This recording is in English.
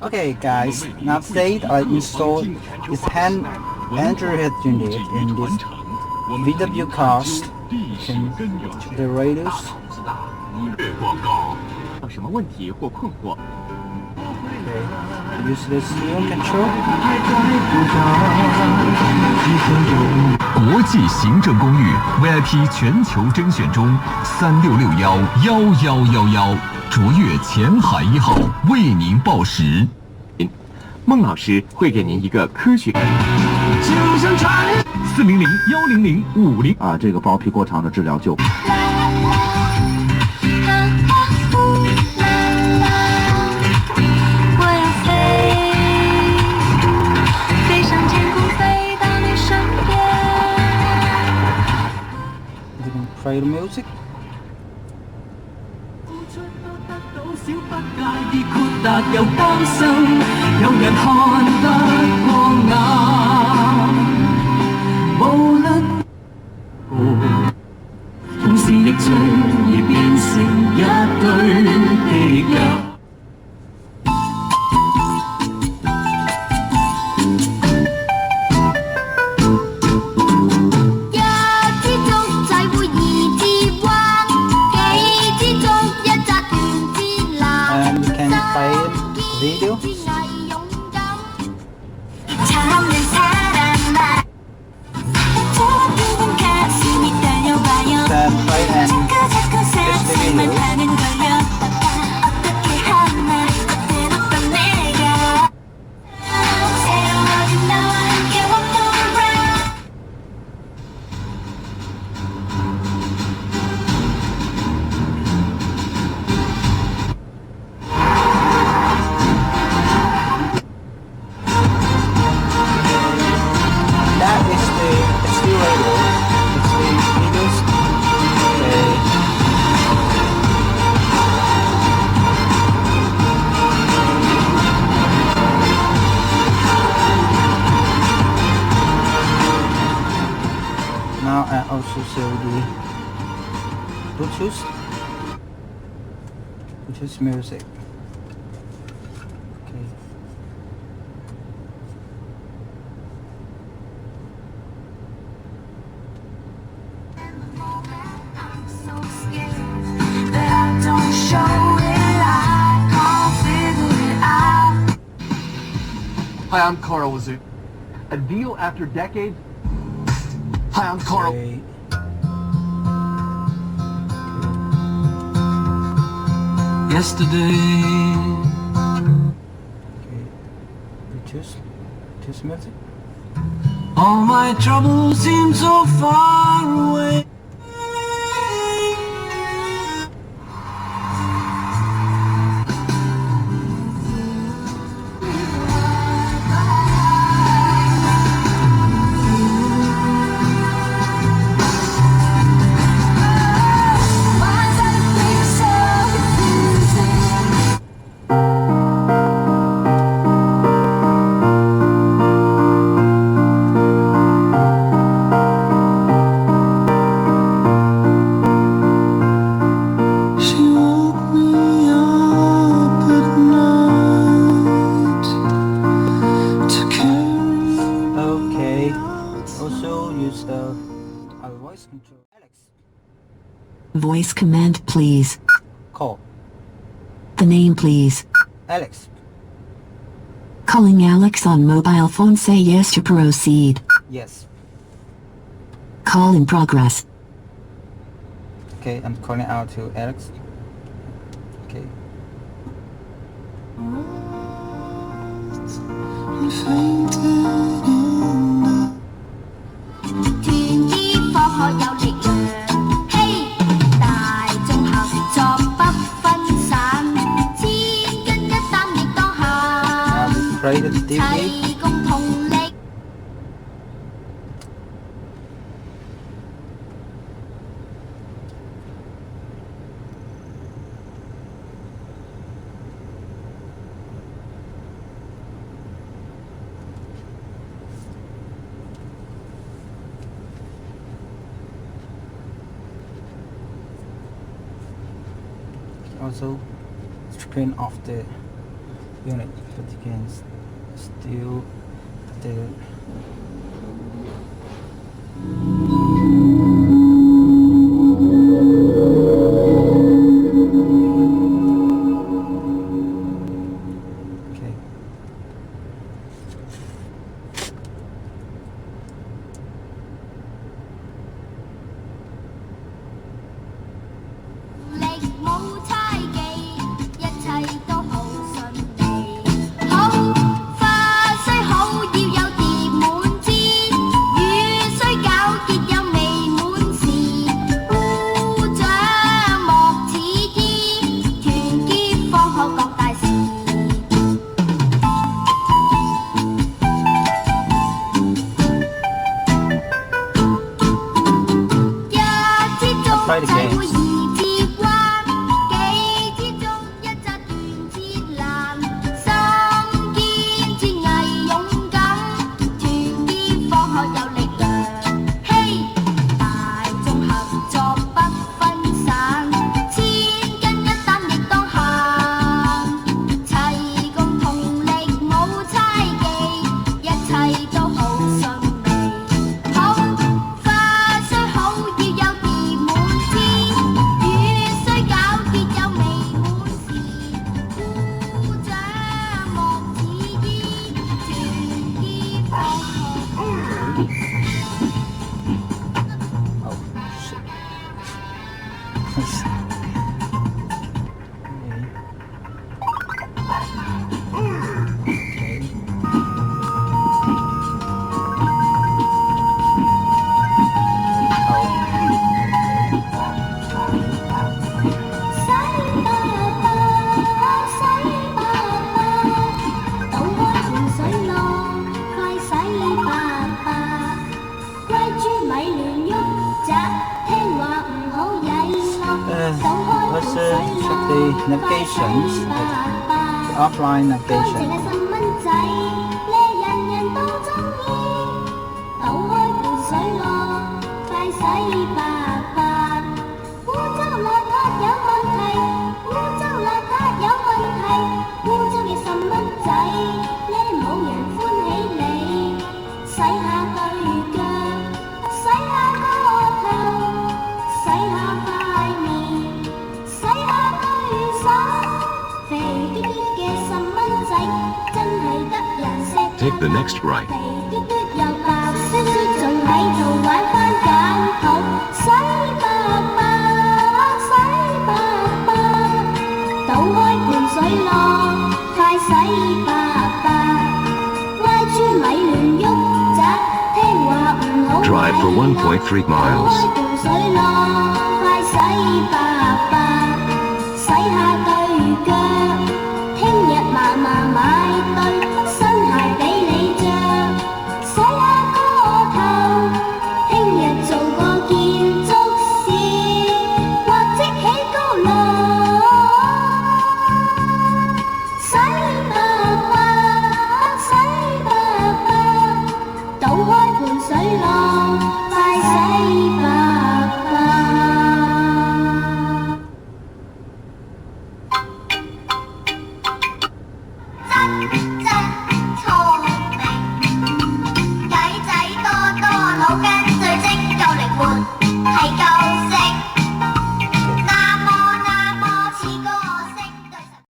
Okay guys, an update I installed is Android Unit in this VW Cast. You can check the radios. Okay, use the steering control. 国际行政公寓 VIP 全球甄选中，36611111，卓越前海1号为您报时。孟老师会给您一个科学。400-100-50啊，这个包皮过长的治疗就。Play the music. Video. Then play and just the video. Now I also show the Bluetooth music. Okay. Hi, I'm Carl Wazoo. A deal after decades? Hi, I'm Carl. Okay. Yesterday. Okay. Bluetooth music. All my troubles seem so far away. Use the voice control. Alex. Voice command, please. Call. The name, please. Alex. Calling Alex on mobile phone. Say yes to proceed. Yes. Call in progress. Okay, I'm calling out to Alex. Okay. Play the DVD. Also, screen off the unit, but you can still the okay. Try it again. 是 check the navigations, the offline navigation. Take the next right. Drive for 1.3 miles. Hãy subscribe cho kênh Ghiền Mì Gõ để không bỏ lỡ